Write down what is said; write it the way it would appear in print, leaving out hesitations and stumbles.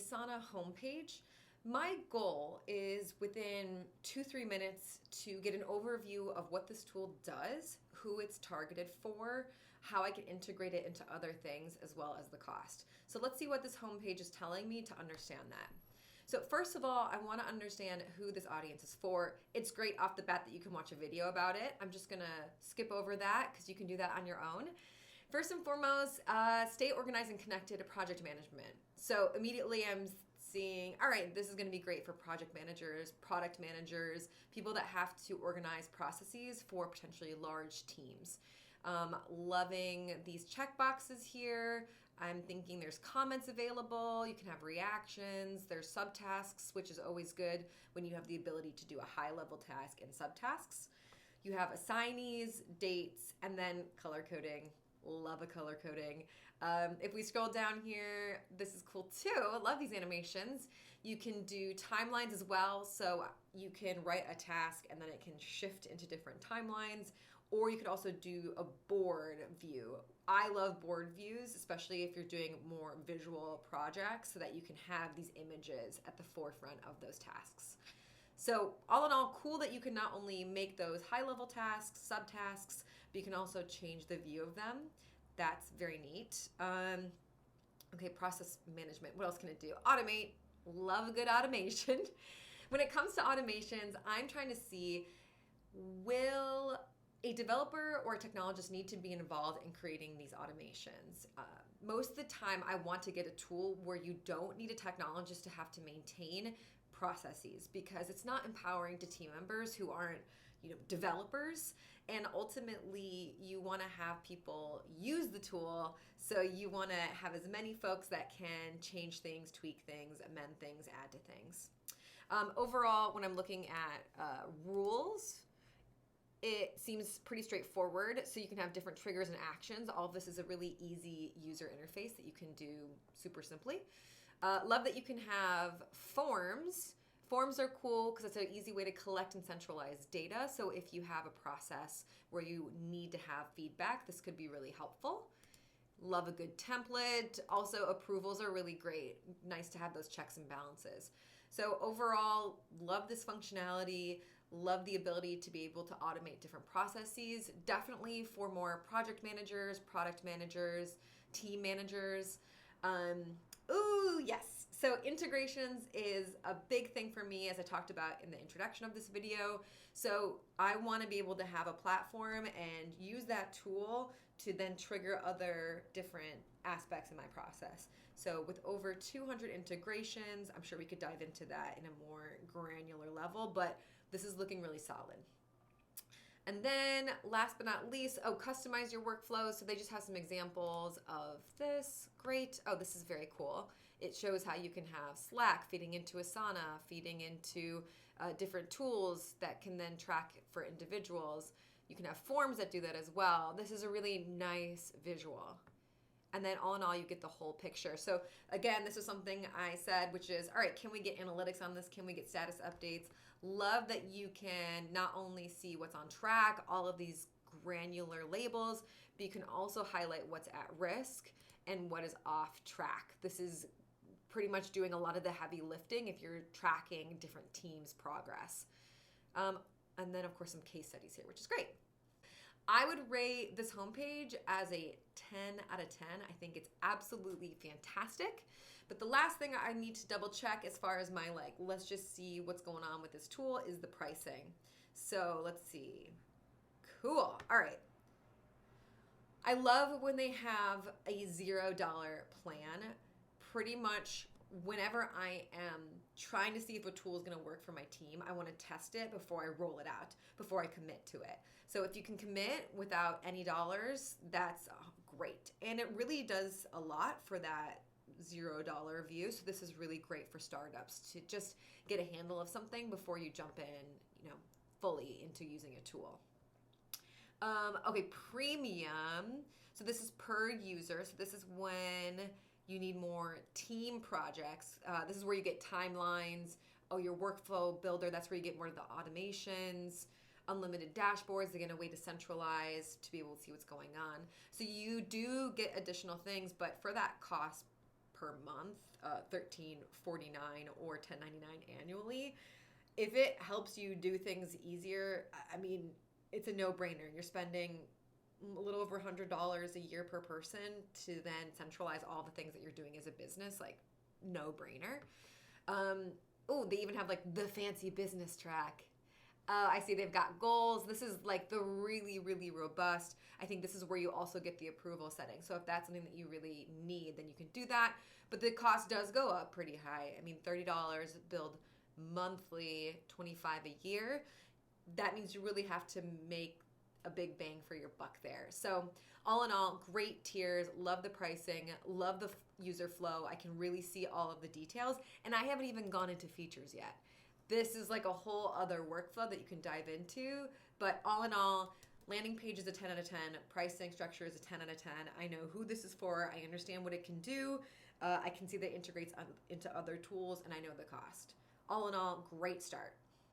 Asana homepage. My goal is within 2-3 minutes to get an overview of what this tool does, who it's targeted for, how I can integrate it into other things, as well as the cost. So let's see what this homepage is telling me to understand that. So first of all, I want to understand who this audience is for. It's great off the bat that you can watch a video about it. I'm just going to skip over that because you can do that on your own. First and foremost, stay organized and connected to project management. So immediately I'm seeing, all right, this is going to be great for project managers, product managers, people that have to organize processes for potentially large teams. Loving these checkboxes here. I'm thinking there's comments available. You can have reactions. There's subtasks, which is always good when you have the ability to do a high-level task and subtasks. You have assignees, dates, and then color coding. Love a color coding. If we scroll down here, this is cool too. I love these animations. You can do timelines as well. So you can write a task and then it can shift into different timelines. Or you could also do a board view. I love board views, especially if you're doing more visual projects so that you can have these images at the forefront of those tasks. So all in all, cool that you can not only make those high-level tasks, subtasks, but you can also change the view of them. That's very neat. Okay, process management. What else can it do? Automate. Love a good automation. When it comes to automations, I'm trying to see, will a developer or a technologist need to be involved in creating these automations? Most of the time, I want to get a tool where you don't need a technologist to have to maintain processes, because it's not empowering to team members who aren't, developers. And ultimately, you want to have people use the tool, so you want to have as many folks that can change things, tweak things, amend things, add to things. Overall, when I'm looking at rules, it seems pretty straightforward. So you can have different triggers and actions. All of this is a really easy user interface that you can do super simply. Love that you can have forms. Forms are cool because it's an easy way to collect and centralize data. So if you have a process where you need to have feedback, this could be really helpful. Love a good template. Also, approvals are really great. Nice to have those checks and balances. So overall, love this functionality. Love the ability to be able to automate different processes. Definitely for more project managers, product managers, team managers. Ooh, yes. So integrations is a big thing for me, as I talked about in the introduction of this video. So I want to be able to have a platform and use that tool to then trigger other different aspects in my process. So with over 200 integrations, I'm sure we could dive into that in a more granular level, but this is looking really solid. And then last but not least, customize your workflows. So they just have some examples of this. Great. Oh, this is very cool. It shows how you can have Slack feeding into Asana, feeding into different tools that can then track for individuals. You can have forms that do that as well. This is a really nice visual. And then all in all, you get the whole picture. So again, this is something I said, which is, all right, can we get analytics on this? Can we get status updates? Love that you can not only see what's on track, all of these granular labels, but you can also highlight what's at risk and what is off track. This is pretty much doing a lot of the heavy lifting if you're tracking different teams' progress. And then, of course, some case studies here, which is great. I would rate this homepage as a 10 out of 10. I think it's absolutely fantastic. But the last thing I need to double check as far as my let's just see what's going on with this tool is the pricing. So let's see. Cool. All right. I love when they have a $0 plan. Pretty much whenever I am trying to see if a tool is going to work for my team, I want to test it before I roll it out, before I commit to it. So if you can commit without any dollars, that's great. And it really does a lot for that $0 view. So this is really great for startups to just get a handle of something before you jump in, fully into using a tool. Okay, premium. So this is per user. So this is when you need more team projects. This is where you get timelines. Your workflow builder, that's where you get more of the automations. Unlimited dashboards, again, a way to centralize, to be able to see what's going on. So you do get additional things, but for that cost per month, $13.49 or $10.99 annually. If it helps you do things easier, I mean, it's a no-brainer. You're spending a little over $100 a year per person to then centralize all the things that you're doing as a business, like no-brainer. Oh, they even have like the fancy business track. I see they've got goals. This is like the really, really robust. I think this is where you also get the approval setting. So if that's something that you really need, then you can do that. But the cost does go up pretty high. I mean, $30 billed monthly, $25 a year. That means you really have to make a big bang for your buck there. So all in all, great tiers. Love the pricing. Love the user flow. I can really see all of the details. And I haven't even gone into features yet. This is like a whole other workflow that you can dive into. But all in all, landing page is a 10 out of 10. Pricing structure is a 10 out of 10. I know who this is for. I understand what it can do. I can see that it integrates into other tools, and I know the cost. All in all, great start.